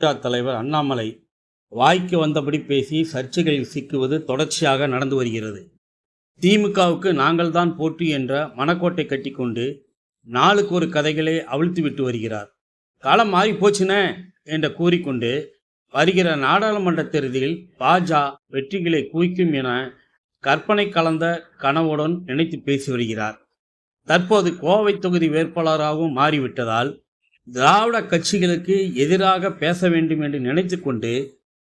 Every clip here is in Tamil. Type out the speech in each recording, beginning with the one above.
திமுக தலைவர் அண்ணாமலை வாய்க்கு வந்தபடி பேசி சர்ச்சைகளில் சிக்குவது தொடர்ச்சியாக நடந்து வருகிறது. திமுகவுக்கு நாங்கள் தான் போற்றி என்ற மனக்கோட்டை கட்டிக்கொண்டு நாளுக்கு ஒரு கதைகளை அவிழ்த்து விட்டு வருகிறார். காலம் மாறி போச்சுனே என்று கூறிக்கொண்டு வருகிற நாடாளுமன்ற தேர்தலில் பாஜ வெற்றிகளை குவிக்கும் என கற்பனை கலந்த கனவுடன் நினைத்து பேசி வருகிறார். தற்போது கோவை தொகுதி வேட்பாளராகவும் மாறிவிட்டதால் திராவிட கட்சிகளுக்கு எதிராக பேச வேண்டும் என்று நினைத்து கொண்டு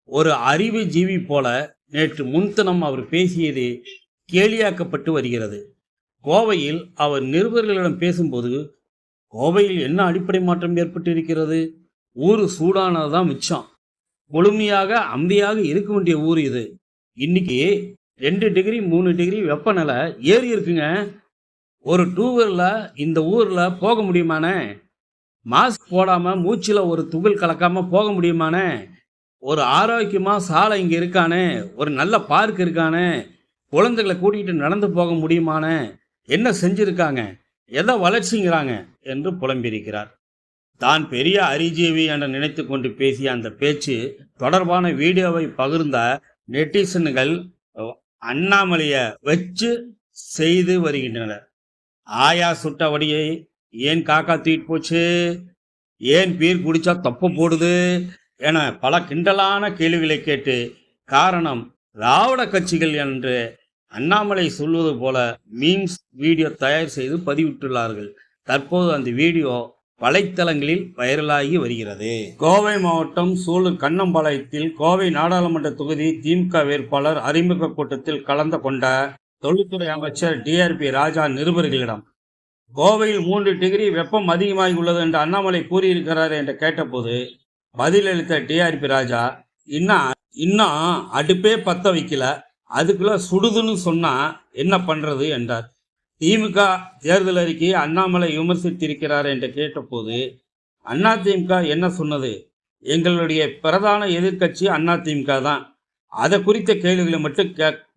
ஒரு அறிவு ஜீவி போல நேற்று முன்தினம் அவர் பேசியது கேலியாக்கப்பட்டு வருகிறது. கோவையில் அவர் நிருபர்களிடம் பேசும்போது, கோவையில் என்ன அடிப்படை மாற்றம் ஏற்பட்டு இருக்கிறது? ஊர் சூடானதான் மிச்சம். முழுமையாக அமைதியாக இருக்க வேண்டிய ஊர் இது. இன்னைக்கு 2 டிகிரி 3 டிகிரி வெப்பநிலை ஏறி இருக்குங்க. ஒரு டூவீலரில் இந்த ஊரில் போக முடியுமானே? மாஸ்க் போடாமல் மூச்சில் ஒரு துகள் கலக்காமல் போக முடியுமானே? ஒரு ஆரோக்கியமாக சாலை இங்கே இருக்கானே? ஒரு நல்ல பார்க் இருக்கானே? குழந்தைகளை கூட்டிகிட்டு நடந்து போக முடியுமானே? என்ன செஞ்சுருக்காங்க? எதை வளர்ச்சிங்கிறாங்க என்று புலம்பியிருக்கிறார். தான் பெரிய அறிஜீவி என நினைத்து கொண்டு பேசிய அந்த பேச்சு தொடர்பான வீடியோவை பகிர்ந்த நெட்டிசன்கள் அண்ணாமலையை வச்சு செய்து வருகின்றனர். ஆயா சுட்டபடியை ஏன் காக்கா தூக்கிட்டு போச்சு, ஏன் பீர் குடிச்சா தப்பு போடுது என பல கிண்டலான கேள்விகளை கேட்டு காரணம் திராவிட கட்சிகள் என்று அண்ணாமலை சொல்வது போல மீம்ஸ் வீடியோ தயார் செய்து பதிவிட்டுள்ளார்கள். தற்போது அந்த வீடியோ வலைத்தளங்களில் வைரலாகி வருகிறது. கோவை மாவட்டம் சூலூர் கண்ணம்பாளையத்தில் கோவை நாடாளுமன்ற தொகுதி திமுக வேட்பாளர் அறிமுக கூட்டத்தில் கலந்து கொண்ட தொழில்துறை அமைச்சர் டிஆர்பி ராஜா நிருபர்களிடம் கோவையில் 3 டிகிரி வெப்பம் அதிகமாகி உள்ளது என்று அண்ணாமலை கூறியிருக்கிறார் என்று கேட்டபோது பதிலளித்த டிஆர்பி ராஜா, இன்னும் அடுப்பே பத்த வைக்கல, அதுக்குள்ள சுடுதுன்னு சொன்னா என்ன பண்றது என்றார். திமுக தேர்தல் அறிக்கையை அண்ணாமலை விமர்சித்திருக்கிறார் என்று கேட்டபோது அதிமுக என்ன சொன்னது? எங்களுடைய பிரதான எதிர்கட்சி அதிமுக தான். அதை குறித்த கேள்விகளை மட்டும்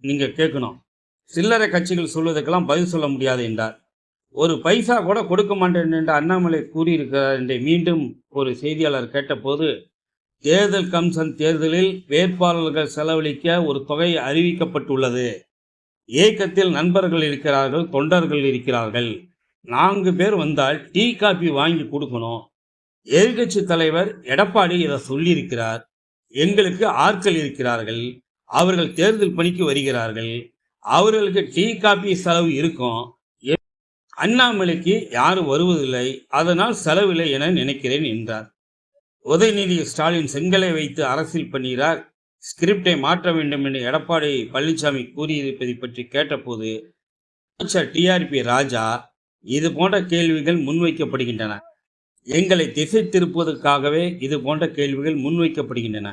நீங்க கேட்கணும். சில்லறை கட்சிகள் சொல்வதற்கெல்லாம் பதில் சொல்ல முடியாது என்றார். ஒரு பைசா கூட கொடுக்க மாட்டேன் என்று அண்ணாமலை கூறியிருக்கிறார் என்று மீண்டும் ஒரு செய்தியாளர் கேட்டபோது, தேர்தல் கமிஷன் தேர்தலில் வேட்பாளர்கள் செலவழிக்க ஒரு தொகை அறிவிக்கப்பட்டுள்ளது. இயக்கத்தில் நண்பர்கள் இருக்கிறார்கள், தொண்டர்கள் இருக்கிறார்கள். 4 பேர் வந்தால் டீ காபி வாங்கி கொடுக்கணும். எதிர்கட்சி தலைவர் எடப்பாடி இதை சொல்லியிருக்கிறார். எங்களுக்கு ஆட்கள் இருக்கிறார்கள், அவர்கள் தேர்தல் பணிக்கு வருகிறார்கள், அவர்களுக்கு டீ காபி செலவு இருக்கும். அண்ணாமலைக்கு யாரும் வருவதில்லை, அதனால் செலவில்லை என நினைக்கிறேன் என்றார். உதயநிதி ஸ்டாலின் செங்கலை வைத்து அரசியல் பண்ணுகிறார், ஸ்கிரிப்டை மாற்ற வேண்டும் என்று எடப்பாடி பழனிசாமி கூறியிருப்பதை பற்றி கேட்டபோது அமைச்சர் டிஆர்பி ராஜா, இது போன்ற கேள்விகள் முன்வைக்கப்படுகின்றன. எங்களை திசை திருப்புவதற்காகவே இது போன்ற கேள்விகள் முன்வைக்கப்படுகின்றன.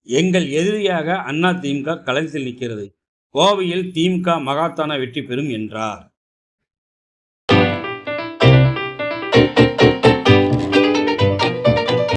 எங்கள் எதிரியாக அதிமுக களத்தில் நிற்கிறது. கோவையில் திமுக மகாத்தான வெற்றி பெறும் என்றார்.